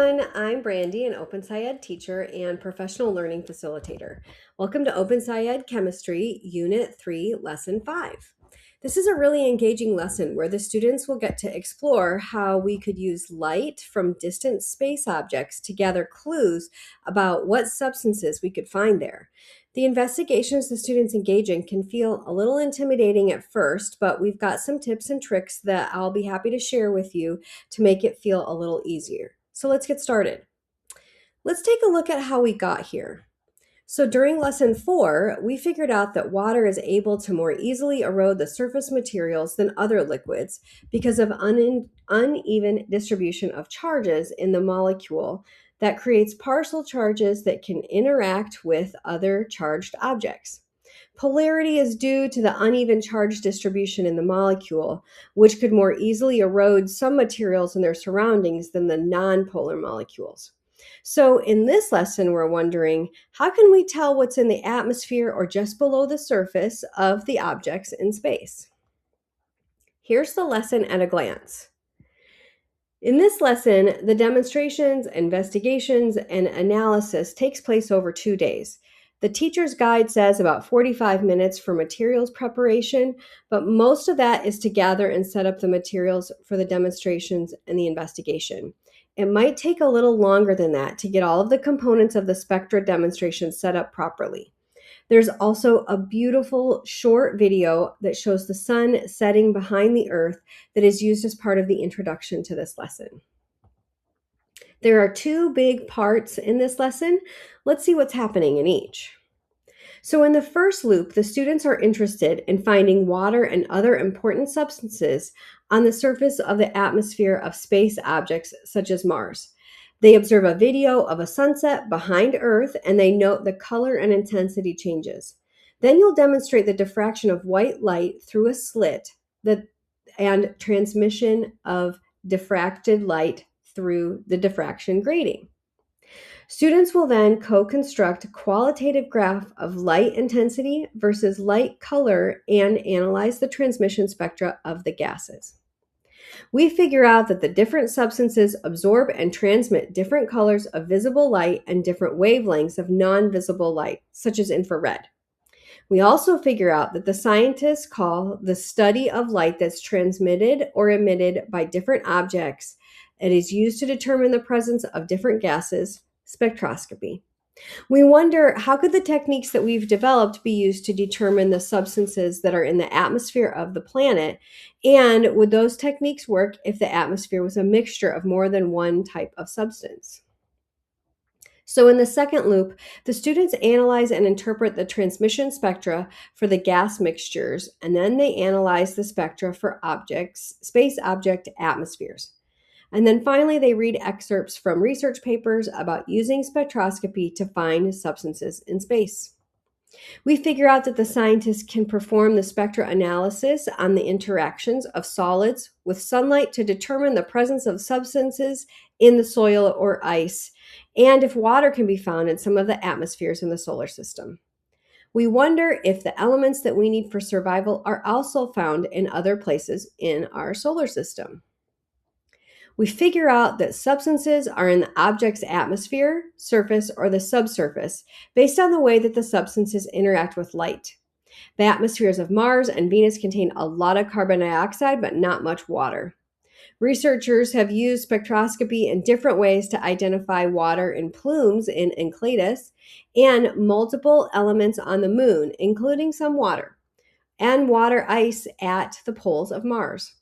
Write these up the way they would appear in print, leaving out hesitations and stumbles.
everyone, I'm Brandy, an OpenSciEd teacher and professional learning facilitator. Welcome to OpenSciEd Chemistry, Unit 3, Lesson 5. This is a really engaging lesson where the students will get to explore how we could use light from distant space objects to gather clues about what substances we could find there. The investigations the students engage in can feel a little intimidating at first, but we've got some tips and tricks that I'll be happy to share with you to make it feel a little easier. So let's get started. Let's take a look at how we got here. So during lesson 4, we figured out that water is able to more easily erode the surface materials than other liquids because of uneven distribution of charges in the molecule that creates partial charges that can interact with other charged objects. Polarity is due to the uneven charge distribution in the molecule, which could more easily erode some materials in their surroundings than the nonpolar molecules. So in this lesson, we're wondering, how can we tell what's in the atmosphere or just below the surface of the objects in space? Here's the lesson at a glance. In this lesson, the demonstrations, investigations, and analysis takes place over 2 days. The teacher's guide says about 45 minutes for materials preparation, but most of that is to gather and set up the materials for the demonstrations and the investigation. It might take a little longer than that to get all of the components of the spectra demonstration set up properly. There's also a beautiful short video that shows the sun setting behind the earth that is used as part of the introduction to this lesson. There are 2 big parts in this lesson. Let's see what's happening in each. So in the first loop, the students are interested in finding water and other important substances on the surface of the atmosphere of space objects such as Mars. They observe a video of a sunset behind Earth and they note the color and intensity changes. Then you'll demonstrate the diffraction of white light through a slit and transmission of diffracted light through the diffraction grating. Students will then co-construct a qualitative graph of light intensity versus light color and analyze the transmission spectra of the gases. We figure out that the different substances absorb and transmit different colors of visible light and different wavelengths of non-visible light, such as infrared. We also figure out that the scientists call the study of light that's transmitted or emitted by different objects and is used to determine the presence of different gases spectroscopy. We wonder, how could the techniques that we've developed be used to determine the substances that are in the atmosphere of the planet? And would those techniques work if the atmosphere was a mixture of more than one type of substance? So in the second loop, the students analyze and interpret the transmission spectra for the gas mixtures, and then they analyze the spectra for space object atmospheres. And then finally, they read excerpts from research papers about using spectroscopy to find substances in space. We figure out that the scientists can perform the spectra analysis on the interactions of solids with sunlight to determine the presence of substances in the soil or ice, and if water can be found in some of the atmospheres in the solar system. We wonder if the elements that we need for survival are also found in other places in our solar system. We figure out that substances are in the object's atmosphere, surface, or the subsurface based on the way that the substances interact with light. The atmospheres of Mars and Venus contain a lot of carbon dioxide, but not much water. Researchers have used spectroscopy in different ways to identify water in plumes in Enceladus and multiple elements on the moon, including some water, and water ice at the poles of Mars,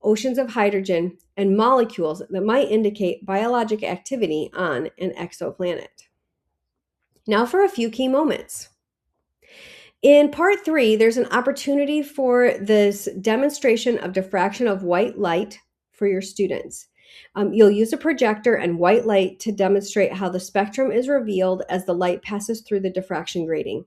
oceans of hydrogen, and molecules that might indicate biologic activity on an exoplanet. Now for a few key moments. In part 3, there's an opportunity for this demonstration of diffraction of white light for your students. You'll use a projector and white light to demonstrate how the spectrum is revealed as the light passes through the diffraction grating.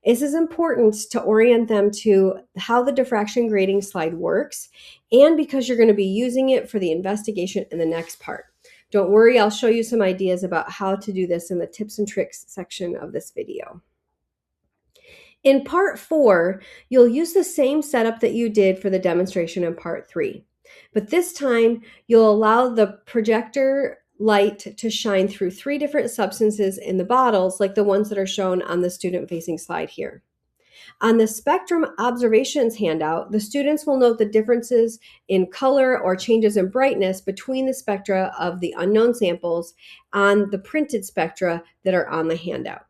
This is important to orient them to how the diffraction grating slide works, and because you're going to be using it for the investigation in the next part. Don't worry, I'll show you some ideas about how to do this in the tips and tricks section of this video. In part 4, you'll use the same setup that you did for the demonstration in part 3. But this time, you'll allow the projector light to shine through 3 different substances in the bottles, like the ones that are shown on the student-facing slide here. On the spectrum observations handout, the students will note the differences in color or changes in brightness between the spectra of the unknown samples on the printed spectra that are on the handout.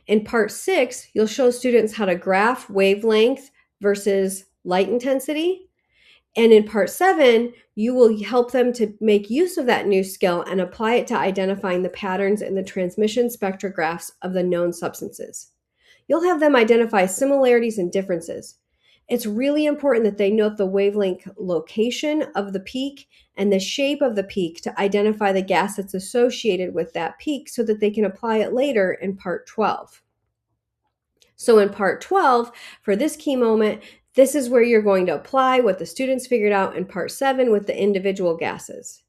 In part 6, you'll show students how to graph wavelength versus light intensity. And in part 7, you will help them to make use of that new skill and apply it to identifying the patterns in the transmission spectrographs of the known substances. You'll have them identify similarities and differences. It's really important that they note the wavelength location of the peak and the shape of the peak to identify the gas that's associated with that peak so that they can apply it later in part 12. So in part 12, for this key moment, this is where you're going to apply what the students figured out in part 7 with the individual gases.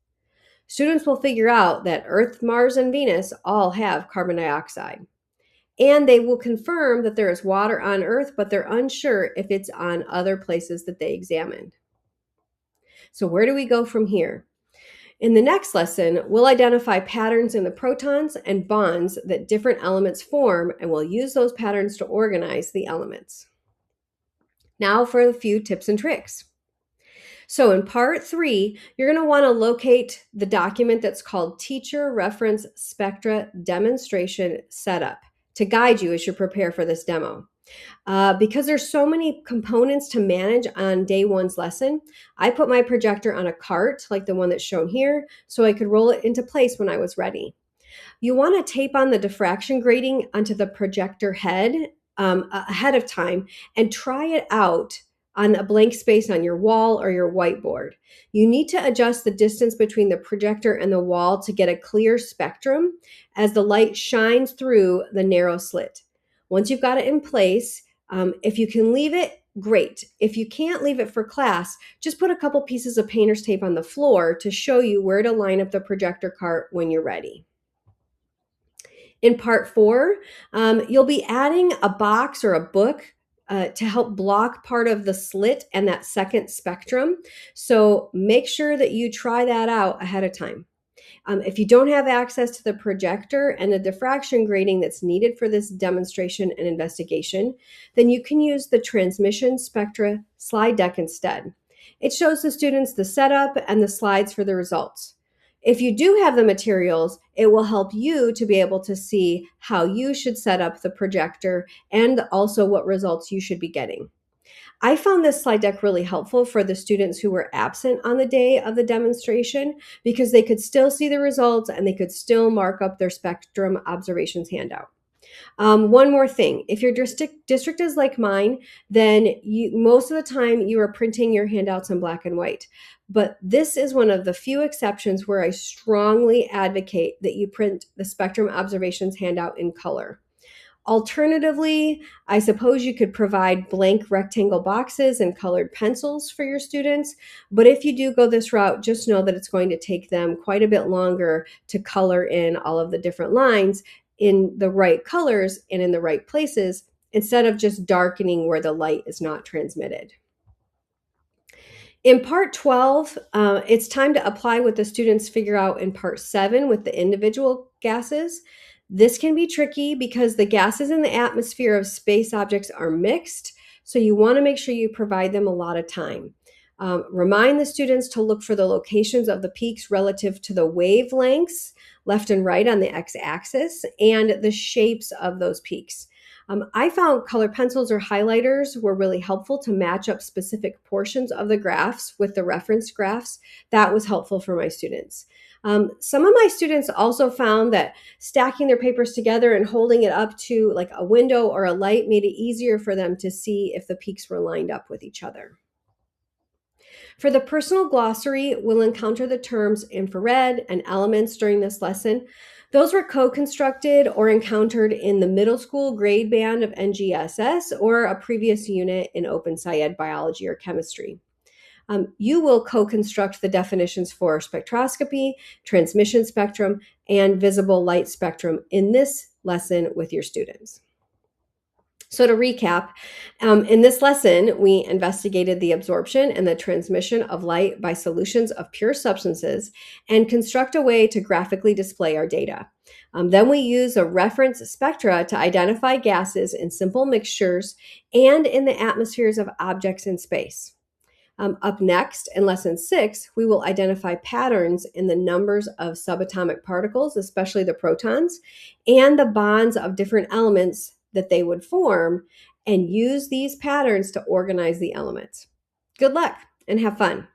Students will figure out that Earth, Mars, and Venus all have carbon dioxide. And they will confirm that there is water on Earth, but they're unsure if it's on other places that they examined. So where do we go from here? In the next lesson, we'll identify patterns in the protons and bonds that different elements form, and we'll use those patterns to organize the elements. Now for a few tips and tricks. So in part 3, you're going to want to locate the document that's called Teacher Reference Spectra Demonstration Setup to guide you as you prepare for this demo. Because there's so many components to manage on day 1's lesson, I put my projector on a cart like the one that's shown here so I could roll it into place when I was ready. You want to tape on the diffraction grating onto the projector head ahead of time and try it out on a blank space on your wall or your whiteboard. You need to adjust the distance between the projector and the wall to get a clear spectrum as the light shines through the narrow slit. Once you've got it in place, if you can leave it, great. If you can't leave it for class, just put a couple pieces of painter's tape on the floor to show you where to line up the projector cart when you're ready. In part 4, you'll be adding a box or a book to help block part of the slit and that second spectrum. So make sure that you try that out ahead of time. If you don't have access to the projector and the diffraction grating that's needed for this demonstration and investigation, then you can use the transmission spectra slide deck instead. It shows the students the setup and the slides for the results. If you do have the materials, it will help you to be able to see how you should set up the projector and also what results you should be getting. I found this slide deck really helpful for the students who were absent on the day of the demonstration because they could still see the results and they could still mark up their spectrum observations handout. One more thing, if your district is like mine, then most of the time you are printing your handouts in black and white. But this is one of the few exceptions where I strongly advocate that you print the spectrum observations handout in color. Alternatively, I suppose you could provide blank rectangle boxes and colored pencils for your students, but if you do go this route, just know that it's going to take them quite a bit longer to color in all of the different lines in the right colors and in the right places, instead of just darkening where the light is not transmitted. In part 12, it's time to apply what the students figure out in part 7 with the individual gases. This can be tricky because the gases in the atmosphere of space objects are mixed, so you want to make sure you provide them a lot of time. Remind the students to look for the locations of the peaks relative to the wavelengths left and right on the x-axis and the shapes of those peaks. I found color pencils or highlighters were really helpful to match up specific portions of the graphs with the reference graphs. That was helpful for my students. Some of my students also found that stacking their papers together and holding it up to like a window or a light made it easier for them to see if the peaks were lined up with each other. For the personal glossary, we'll encounter the terms infrared and elements during this lesson. Those were co-constructed or encountered in the middle school grade band of NGSS or a previous unit in OpenSciEd biology or chemistry. You will co-construct the definitions for spectroscopy, transmission spectrum, and visible light spectrum in this lesson with your students. So to recap, in this lesson, we investigated the absorption and the transmission of light by solutions of pure substances and construct a way to graphically display our data. Then we use a reference spectra to identify gases in simple mixtures and in the atmospheres of objects in space. Up next, in lesson 6, we will identify patterns in the numbers of subatomic particles, especially the protons, and the bonds of different elements that they would form, and use these patterns to organize the elements. Good luck and have fun.